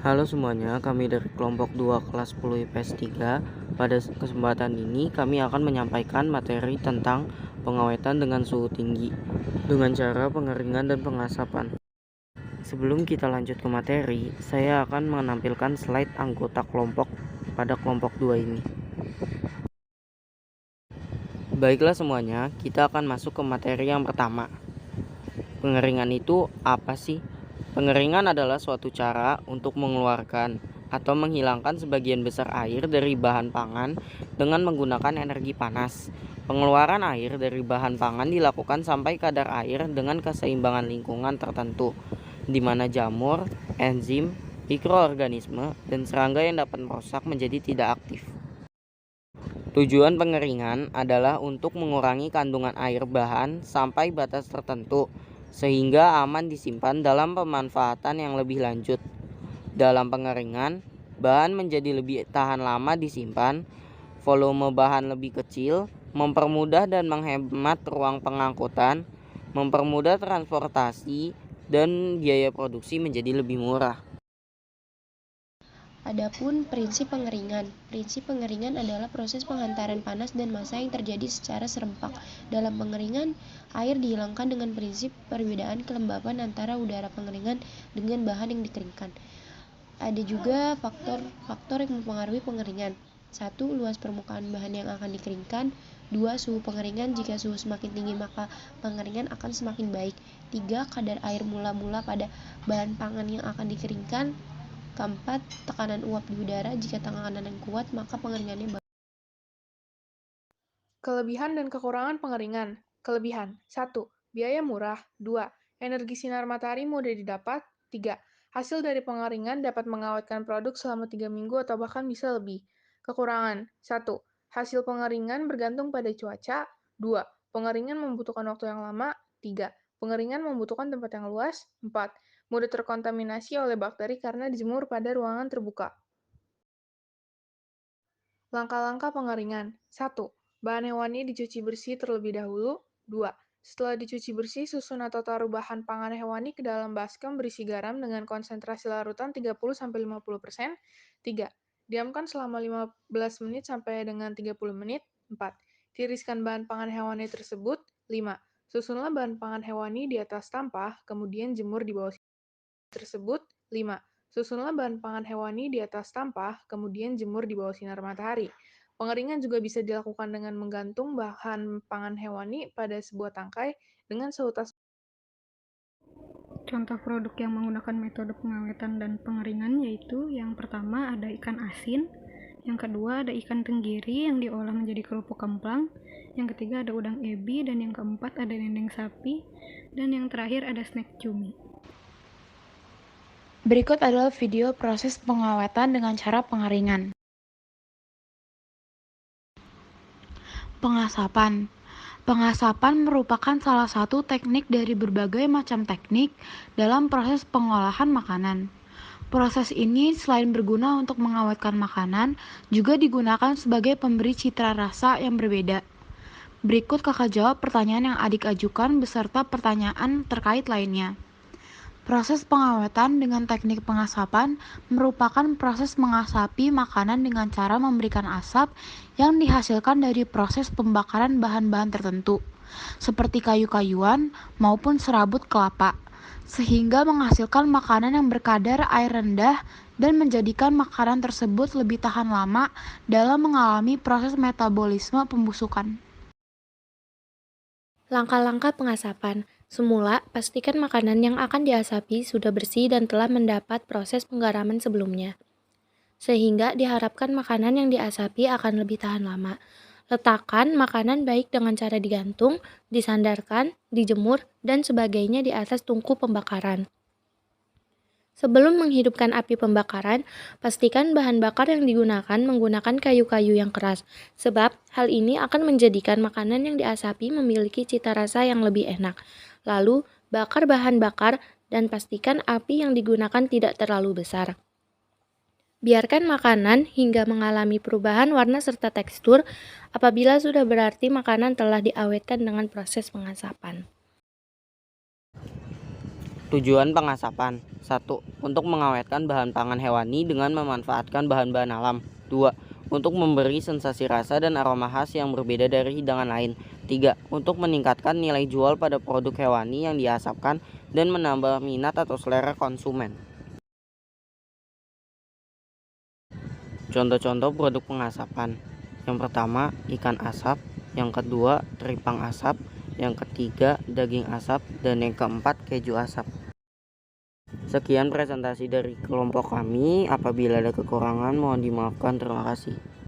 Halo semuanya, kami dari kelompok 2 kelas 10 IPS 3. Pada kesempatan ini kami akan menyampaikan materi tentang pengawetan dengan suhu tinggi dengan cara pengeringan dan pengasapan. Sebelum kita lanjut ke materi, saya akan menampilkan slide anggota kelompok pada kelompok 2 ini. Baiklah semuanya, kita akan masuk ke materi yang pertama. Pengeringan itu apa sih? Pengeringan adalah suatu cara untuk mengeluarkan atau menghilangkan sebagian besar air dari bahan pangan dengan menggunakan energi panas. Pengeluaran air dari bahan pangan dilakukan sampai kadar air dengan keseimbangan lingkungan tertentu, di mana jamur, enzim, mikroorganisme, dan serangga yang dapat merusak menjadi tidak aktif. Tujuan pengeringan adalah untuk mengurangi kandungan air bahan sampai batas tertentu, sehingga aman disimpan dalam pemanfaatan yang lebih lanjut. Dalam pengeringan, bahan menjadi lebih tahan lama disimpan, volume bahan lebih kecil, mempermudah dan menghemat ruang pengangkutan, mempermudah transportasi, dan biaya produksi menjadi lebih murah. Adapun prinsip pengeringan. Prinsip pengeringan adalah proses penghantaran panas dan massa yang terjadi secara serempak. Dalam pengeringan, air dihilangkan dengan prinsip perbedaan kelembapan antara udara pengeringan dengan bahan yang dikeringkan. Ada juga faktor-faktor yang mempengaruhi pengeringan. 1. Luas permukaan bahan yang akan dikeringkan. 2. Suhu pengeringan. Jika suhu semakin tinggi maka pengeringan akan semakin baik. 3. Kadar air mula-mula pada bahan pangan yang akan dikeringkan. Keempat, tekanan uap di udara. Jika tekanan yang kuat, maka pengeringannya bagus. Kelebihan dan kekurangan pengeringan. Kelebihan: 1. Biaya murah. 2. Energi sinar matahari mudah didapat. 3. Hasil dari pengeringan dapat mengawetkan produk selama 3 minggu atau bahkan bisa lebih. Kekurangan: 1. Hasil pengeringan bergantung pada cuaca. 2. Pengeringan membutuhkan waktu yang lama. 3. Pengeringan membutuhkan tempat yang luas. 4. Mudah terkontaminasi oleh bakteri karena dijemur pada ruangan terbuka. Langkah-langkah pengeringan. 1. Bahan hewani dicuci bersih terlebih dahulu. 2. Setelah dicuci bersih, susun atau taruh bahan pangan hewani ke dalam baskom berisi garam dengan konsentrasi larutan 30-50%. 3. Diamkan selama 15 menit sampai dengan 30 menit. 4. Tiriskan bahan pangan hewani tersebut. 5. Susunlah bahan pangan hewani di atas tampah, kemudian jemur di bawah tersebut. 5. Susunlah bahan pangan hewani di atas tampah, kemudian jemur di bawah sinar matahari. Pengeringan juga bisa dilakukan dengan menggantung bahan pangan hewani pada sebuah tangkai dengan suhu tas. Contoh produk yang menggunakan metode pengawetan dan pengeringan yaitu yang pertama ada ikan asin, yang kedua ada ikan tenggiri yang diolah menjadi kerupuk kemplang, yang ketiga ada udang ebi, dan yang keempat ada dendeng sapi, dan yang terakhir ada snack cumi. Berikut adalah video proses pengawetan dengan cara pengeringan. Pengasapan. Pengasapan merupakan salah satu teknik dari berbagai macam teknik dalam proses pengolahan makanan. Proses ini selain berguna untuk mengawetkan makanan, juga digunakan sebagai pemberi citra rasa yang berbeda. Berikut kakak jawab pertanyaan yang adik ajukan beserta pertanyaan terkait lainnya. Proses pengawetan dengan teknik pengasapan merupakan proses mengasapi makanan dengan cara memberikan asap yang dihasilkan dari proses pembakaran bahan-bahan tertentu, seperti kayu-kayuan maupun serabut kelapa, sehingga menghasilkan makanan yang berkadar air rendah dan menjadikan makanan tersebut lebih tahan lama dalam mengalami proses metabolisme pembusukan. Langkah-langkah pengasapan. Semula, pastikan makanan yang akan diasapi sudah bersih dan telah mendapat proses penggaraman sebelumnya, sehingga diharapkan makanan yang diasapi akan lebih tahan lama. Letakkan makanan baik dengan cara digantung, disandarkan, dijemur, dan sebagainya di atas tungku pembakaran. Sebelum menghidupkan api pembakaran, pastikan bahan bakar yang digunakan menggunakan kayu-kayu yang keras, sebab hal ini akan menjadikan makanan yang diasapi memiliki cita rasa yang lebih enak. Lalu, bakar bahan bakar dan pastikan api yang digunakan tidak terlalu besar. Biarkan makanan hingga mengalami perubahan warna serta tekstur. Apabila sudah berarti makanan telah diawetkan dengan proses pengasapan. Tujuan pengasapan: 1. Untuk mengawetkan bahan pangan hewani dengan memanfaatkan bahan-bahan alam. 2. Untuk memberi sensasi rasa dan aroma khas yang berbeda dari hidangan lain. 3. Untuk meningkatkan nilai jual pada produk hewani yang diasapkan dan menambah minat atau selera konsumen. Contoh-contoh produk pengasapan: yang pertama, ikan asap; yang kedua, teripang asap; yang ketiga, daging asap; dan yang keempat, keju asap. Sekian presentasi dari kelompok kami. Apabila ada kekurangan, mohon dimaafkan. Terima kasih.